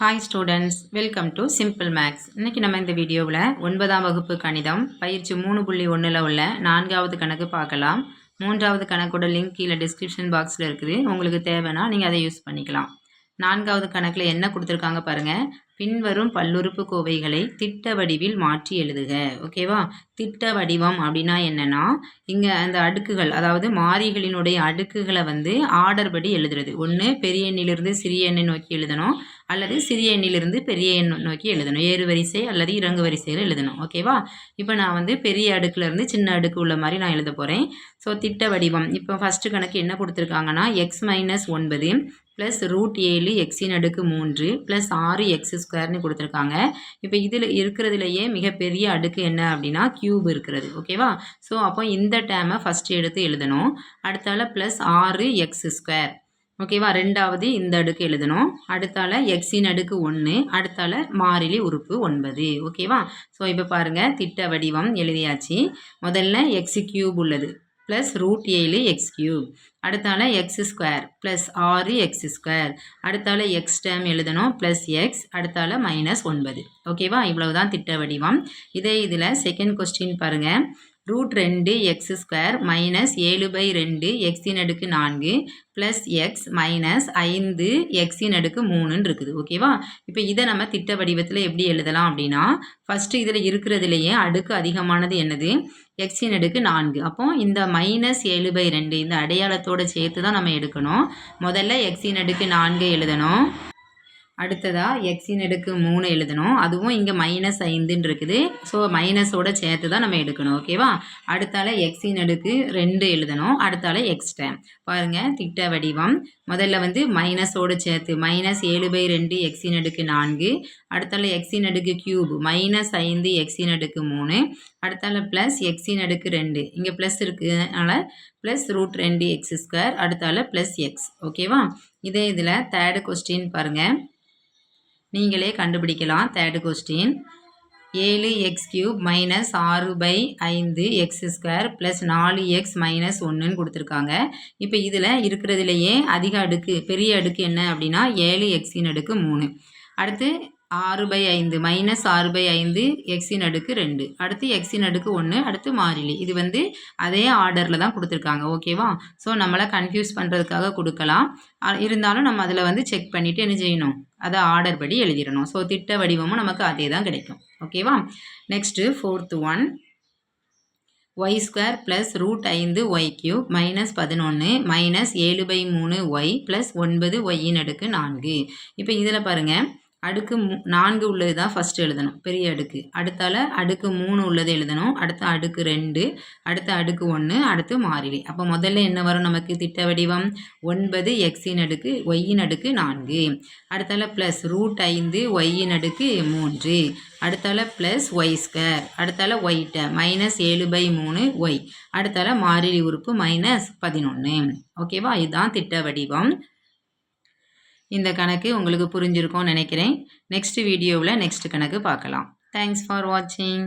Hi students, welcome to simple maths. இன்றைக்கி நம்ம இந்த வீடியோவில் 9ஆம் வகுப்பு கணிதம் பயிற்சி 3.1 உள்ள 4வது கணக்கு பார்க்கலாம். 3வது கணக்கோட லிங்க் கீழே டிஸ்கிரிப்ஷன் பாக்ஸில் இருக்குது. உங்களுக்கு தேவைன்னா நீங்கள் அதை யூஸ் பண்ணிக்கலாம். 4வது கணக்கில் என்ன கொடுத்துருக்காங்க பாருங்கள். பின்வரும் பல்லுறுப்புக்கோவைகளை திட்ட வடிவில் மாற்றி எழுதுக. ஓகேவா? திட்ட வடிவம் அப்படின்னா என்னென்னா, இங்கே அந்த அடுக்குகள், அதாவது மாறிகளினுடைய அடுக்குகளை ஆர்டர் படி எழுதுறது. ஒன்று பெரிய எண்ணிலிருந்து சிறிய எண்ணை நோக்கி எழுதணும், அல்லது சிறிய எண்ணிலிருந்து பெரிய எண் நோக்கி எழுதணும். ஏறு வரிசை அல்லது இறங்கு வரிசையில் எழுதணும். ஓகேவா? இப்போ நான் பெரிய அடுக்குலேருந்து சின்ன அடுக்கு உள்ள மாதிரி நான் எழுத போகிறேன். ஸோ திட்ட வடிவம். இப்போ ஃபஸ்ட்டு கணக்கு என்ன கொடுத்துருக்காங்கன்னா, x-9 ப்ளஸ் √7 எக்ஸின் அடுக்கு 3 ப்ளஸ் 6 x² கொடுத்துருக்காங்க. இப்போ இதில் இருக்கிறதுலையே மிகப்பெரிய அடுக்கு என்ன அப்படின்னா கியூப் இருக்கிறது. ஓகேவா? ஸோ அப்போ இந்த டேமை ஃபஸ்ட்டு எடுத்து எழுதணும். அடுத்தால ப்ளஸ் 6x². ஓகேவா? ரெண்டாவது இந்த அடுக்கு எழுதணும். அடுத்தால எக்ஸின் அடுக்கு 1, அடுத்தால மாறிலி உறுப்பு 9. ஓகேவா? ஸோ இப்போ பாருங்கள், திட்ட வடிவம் எழுதியாச்சு. முதல்ல x³ உள்ளது ப்ளஸ் √7 x³. அடுத்தால x² ப்ளஸ் 6x². அடுத்தால x டேம் எழுதணும் ப்ளஸ் x, அடுத்தால -9. ஓகேவா? இவ்வளவு தான் திட்ட வடிவம். இதே இதில் செகண்ட் கொஸ்டின் பாருங்கள். √2 x² -7/2 எக்ஸின் அடுக்கு 4 ப்ளஸ் எக்ஸ் -5 எக்ஸின் அடுக்கு 3 இருக்குது. ஓகேவா? இப்போ இதை நம்ம திட்ட வடிவத்தில் எப்படி எழுதலாம் அப்படின்னா, ஃபஸ்ட்டு இதில் இருக்கிறதுலையே அடுக்கு அதிகமானது என்னது? எக்ஸின் அடுக்கு 4. அப்போ இந்த -7/2 இந்த அடையாளத்தோடு சேர்த்து தான் நம்ம எடுக்கணும். முதல்ல எக்ஸின் அடுக்கு 4 எழுதணும். அடுத்ததாக எக்ஸின் அடுக்கு 3 எழுதணும். அதுவும் இங்கே -5 இருக்குது. ஸோ மைனஸோட சேர்த்து தான் நம்ம எடுக்கணும். ஓகேவா? அடுத்தால எக்ஸின் அடுக்கு 2 எழுதணும். அடுத்தால எக்ஸ் டேம். பாருங்கள், திட்ட வடிவம். முதல்ல மைனஸோடு சேர்த்து -7/2 எக்ஸின் அடுக்கு 4. அடுத்தால எக்ஸின் அடுக்கு கியூப் -5 எக்ஸின் அடுக்கு 3. அடுத்தால ப்ளஸ் எக்ஸின் அடுக்கு 2. இங்கே ப்ளஸ் இருக்குதுனால ப்ளஸ் √2 x². அடுத்தால ப்ளஸ் எக்ஸ். ஓகேவா? இதே இதில் தேர்டு கொஸ்டின் பாருங்கள், நீங்களே கண்டுபிடிக்கலாம். Third question 7x³ -6/5 x² plus 4x -1 கொடுத்துருக்காங்க. இப்போ இதில் இருக்கிறதுலையே அதிக அடுக்கு, பெரிய அடுக்கு என்ன அப்படின்னா 7xின் அடுக்கு 3. அடுத்து 6/5 -6/5 எக்ஸின் அடுக்கு 2. அடுத்து எக்ஸின் அடுக்கு 1. அடுத்து மாறிலி. இது அதே ஆர்டரில் தான் கொடுத்துருக்காங்க. ஓகேவா? ஸோ நம்மளை கன்ஃபியூஸ் பண்ணுறதுக்காக கொடுக்கலாம். இருந்தாலும் நம்ம அதில் செக் பண்ணிவிட்டு என்ன செய்யணும்? அதை ஆர்டர் படி எழுதிடணும். ஸோ திட்ட வடிவமும் நமக்கு அதே தான் கிடைக்கும். ஓகேவா? Next fourth one, y² plus √5 y³ -11 -7/3 y plus 9 y அடுக்கு 4. இப்போ இதில் பாருங்கள், அடுக்கு 4 உள்ளது தான் ஃபஸ்ட்டு எழுதணும், பெரிய அடுக்கு. அடுத்தால அடுக்கு 3 உள்ளது எழுதணும். அடுத்த அடுக்கு 2, அடுத்த அடுக்கு 1, அடுத்து மாறிலி. அப்போ முதல்ல என்ன வரும் நமக்கு திட்ட வடிவம்? 9 எக்ஸின் அடுக்கு ஒய்யின் அடுக்கு 4. அடுத்தால ப்ளஸ் √5 ஒய்யின் அடுக்கு 3. அடுத்தால ப்ளஸ் y². அடுத்தால ஒய்ட்ட -7/3 ஒய். அடுத்தால மாறிலி உறுப்பு -11. ஓகேவா? இதுதான் திட்ட வடிவம். இந்த கணக்கு உங்களுக்கு புரிஞ்சிருக்கும்னு நினைக்கிறேன். நெக்ஸ்ட் வீடியோவில் நெக்ஸ்ட் கணக்கு பார்க்கலாம். தேங்க்ஸ் ஃபார் வாட்சிங்.